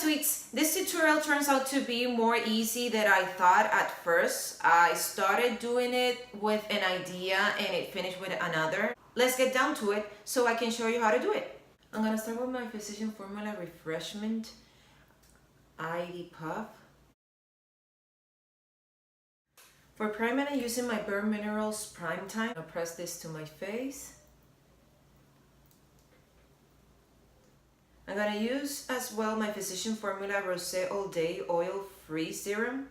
sweets, this tutorial turns out to be more easy than I thought at first. I started doing it with an idea and it finished with another. Let's get down to it so I can show you how to do it. I'm gonna start with my Physician Formula Refreshmint ID Puff. For primer, I'm using my BareMinerals Prime Time. I'll press this to my face. I'm gonna use as well my Physician Formula Rosé All Day Oil Free Serum.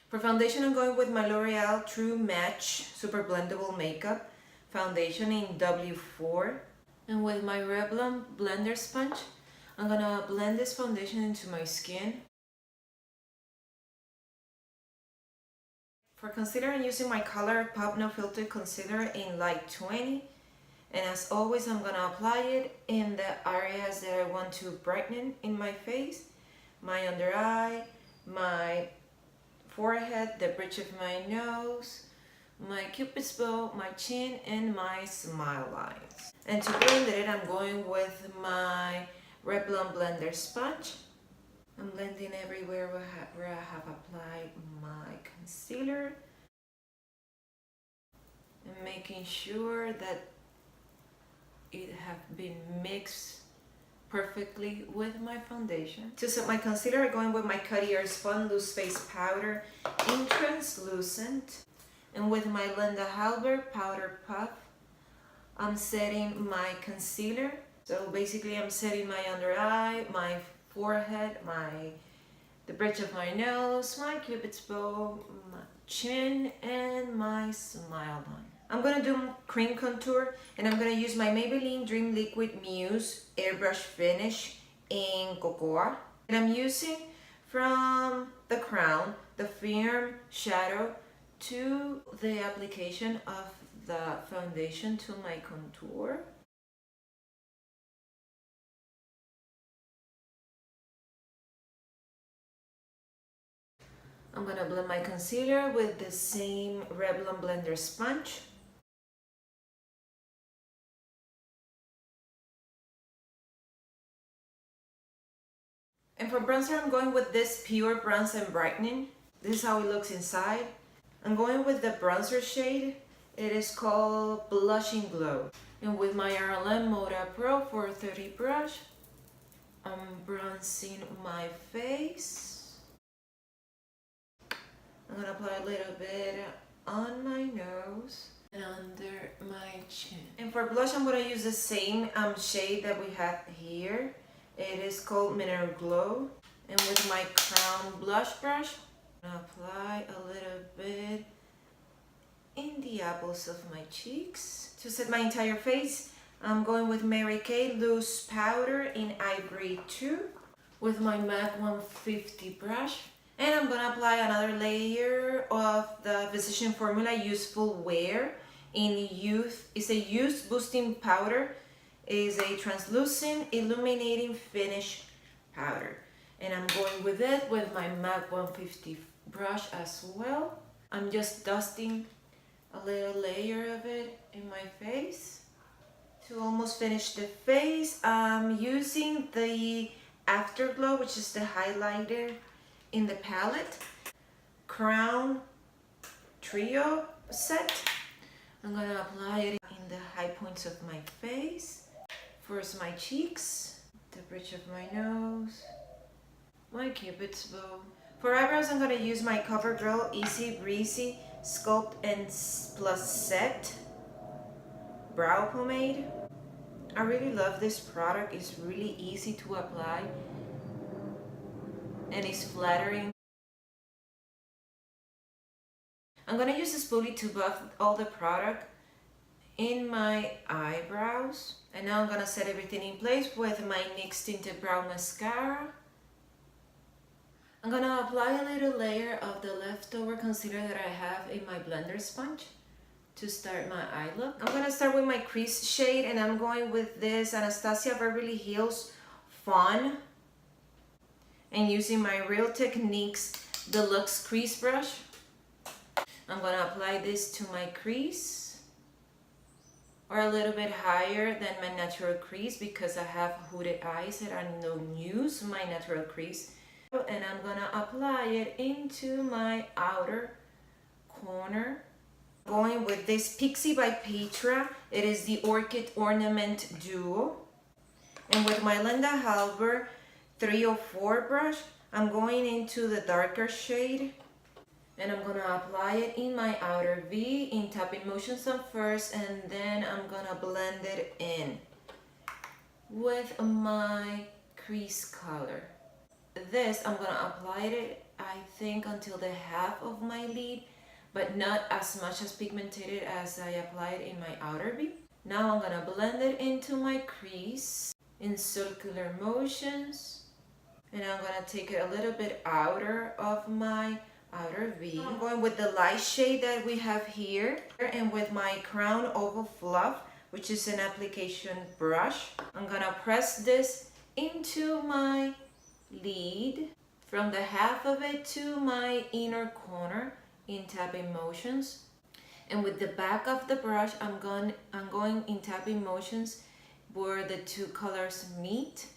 For foundation, I'm going with my L'Oreal True Match Super-Blendable Makeup Foundation in W4. And with my Revlon blender sponge, I'm gonna blend this foundation into my skin. For concealer, I'm using my ColourPop No Filter Concealer in Light 20. And as always, I'm gonna apply it in the areas that I want to brighten in my face. My under eye, my forehead, the bridge of my nose, my cupid's bow, my chin, and my smile lines. And to blend it, I'm going with my Revlon blender sponge. I'm blending everywhere where I have applied my concealer and making sure that it has been mixed perfectly with my foundation. To set my concealer, I'm going with my Coty Airspun Loose Face Powder in Translucent. And with my Linda Halbert Powder Puff, I'm setting my concealer. So basically I'm setting my under eye, my forehead, the bridge of my nose, my cupid's bow, my chin, and my smile line. I'm gonna do cream contour, and I'm gonna use my Maybelline Dream Liquid Mousse Airbrush Finish in Cocoa. And I'm using from the crown, the firm shadow to the application of the foundation to my contour. I'm gonna blend my concealer with the same Revlon blender sponge. And for bronzer, I'm going with this Pure Bronze and Brightening. This is how it looks inside. I'm going with the bronzer shade. It is called Blushing Glow. And with my RLM Moda Pro 430 brush, I'm bronzing my face. I'm gonna apply a little bit on my nose and under my chin. And for blush, I'm gonna use the same shade that we have here. It is called Mineral Glow. And with my Crown blush brush, I'm gonna apply a little bit in the apples of my cheeks. To set my entire face, I'm going with Mary Kay Loose Powder in Ivory 2 with my MAC 150 brush. And I'm gonna apply another layer of the Physician Formula Youthful Wear in Youth. It's a Youth Boosting Powder. Is a translucent illuminating finish powder, and I'm going with it with my MAC 150 brush as well. I'm just dusting a little layer of it in my face. To almost finish the face, I'm using the Afterglow, which is the highlighter in the palette, Crown Trio set. I'm gonna apply it in the high points of my face. First my cheeks, the bridge of my nose, my cupid's bow. For eyebrows, I'm going to use my CoverGirl Easy Breezy Sculpt and Plus Set Brow Pomade. I really love this product. It's really easy to apply and it's flattering. I'm going to use this spoolie to buff all the product in my eyebrows. And now I'm gonna set everything in place with my NYX Tinted Brow Mascara. I'm gonna apply a little layer of the leftover concealer that I have in my blender sponge to start my eye look. I'm gonna start with my crease shade, and I'm going with this Anastasia Beverly Hills Fawn and using my Real Techniques Deluxe Crease Brush. I'm gonna apply this to my crease, or a little bit higher than my natural crease because I have hooded eyes and I don't use my natural crease. And I'm gonna apply it into my outer corner. Going with this Pixie by Petra. It is the Orchid Ornament Duo. And with my Linda Halber 304 brush, I'm going into the darker shade. And I'm gonna apply it in my outer V in tapping motions at first, and then I'm gonna blend it in with my crease color. This, I'm gonna apply it, I think, until the half of my lid, but not as much as pigmented as I applied in my outer V. Now I'm gonna blend it into my crease in circular motions, and I'm gonna take it a little bit outer of my outer V. I'm going with the light shade that we have here, and with my Crown Oval Fluff, which is an application brush, I'm gonna press this into my lid from the half of it to my inner corner in tapping motions. And with the back of the brush, I'm going in tapping motions where the two colors meet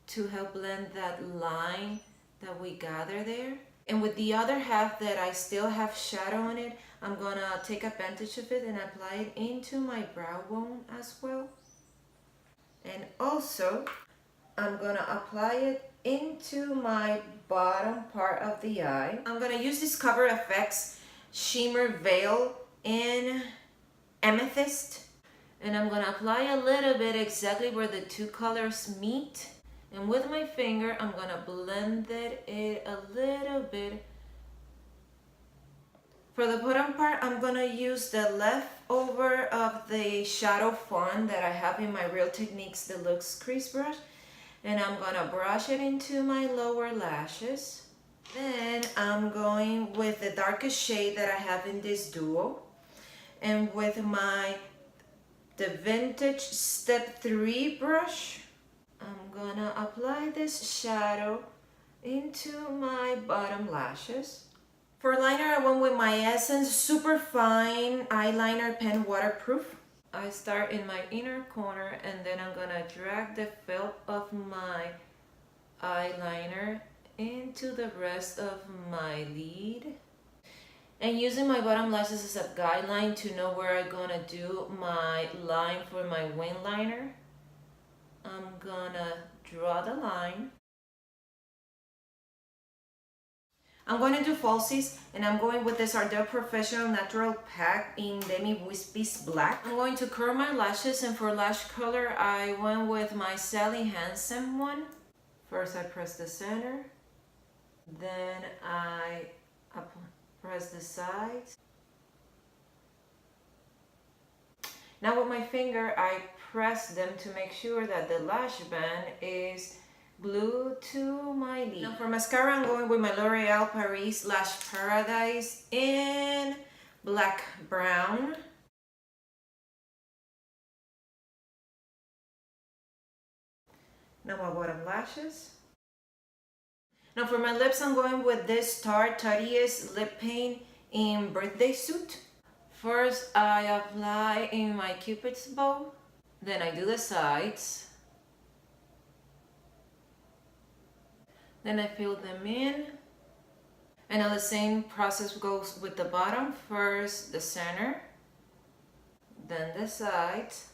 to help blend that line that we gather there. And with the other half that I still have shadow on it, I'm gonna take advantage of it and apply it into my brow bone as well. And also, I'm gonna apply it into my bottom part of the eye. I'm gonna use this Cover FX Shimmer Veil in Amethyst. And I'm gonna apply a little bit exactly where the two colors meet. And with my finger, I'm gonna blend it a little bit. For the bottom part, I'm gonna use the leftover of the shadow fond that I have in my Real Techniques Deluxe Crease Brush. And I'm gonna brush it into my lower lashes. Then I'm going with the darkest shade that I have in this duo. And with the Vintage Step 3 brush, I'm gonna apply this shadow into my bottom lashes. For liner, I went with my Essence Super Fine Eyeliner Pen Waterproof. I start in my inner corner, and then I'm gonna drag the felt of my eyeliner into the rest of my lid. And using my bottom lashes as a guideline to know where I'm gonna do my line for my wing liner, I'm gonna draw the line. I'm going to do falsies, and I'm going with this Ardell Professional Natural Pack in Demi Wispies Black. I'm going to curl my lashes, and for lash color, I went with my Sally Hansen one. First I press the center, then I press the sides. Now with my finger, I press them to make sure that the lash band is glued to my lid. Now for mascara, I'm going with my L'Oreal Paris Lash Paradise in Black Brown. Now my bottom lashes. Now for my lips, I'm going with this Tarte Tati's Lip Paint in Birthday Suit. First, I apply in my Cupid's bow. Then I do the sides. Then I fill them in. And now the same process goes with the bottom. First the center, then the sides,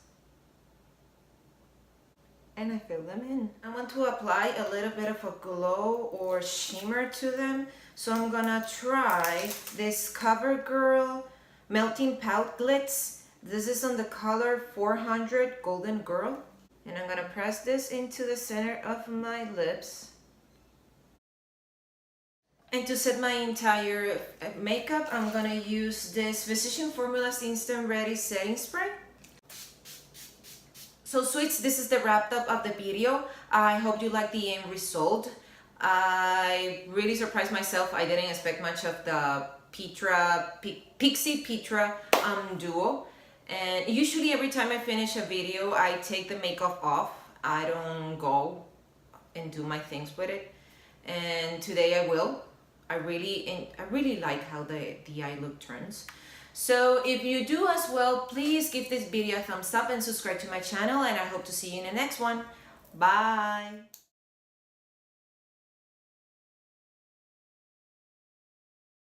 and I fill them in. I want to apply a little bit of a glow or shimmer to them, so I'm gonna try this CoverGirl Melting Pout Glitz. This is on the color 400 Golden Girl, and I'm gonna press this into the center of my lips. And to set my entire makeup, I'm gonna use this Physician Formulas Instant Ready Setting Spray. So sweets, this is the wrap up of the video. I hope you like the end result. I really surprised myself. I didn't expect much of the Pixie Petra duo. And usually every time I finish a video, I take the makeup off. I don't go and do my things with it. And today I will. I really like how the eye look turns. So if you do as well, please give this video a thumbs up and subscribe to my channel, and I hope to see you in the next one. Bye.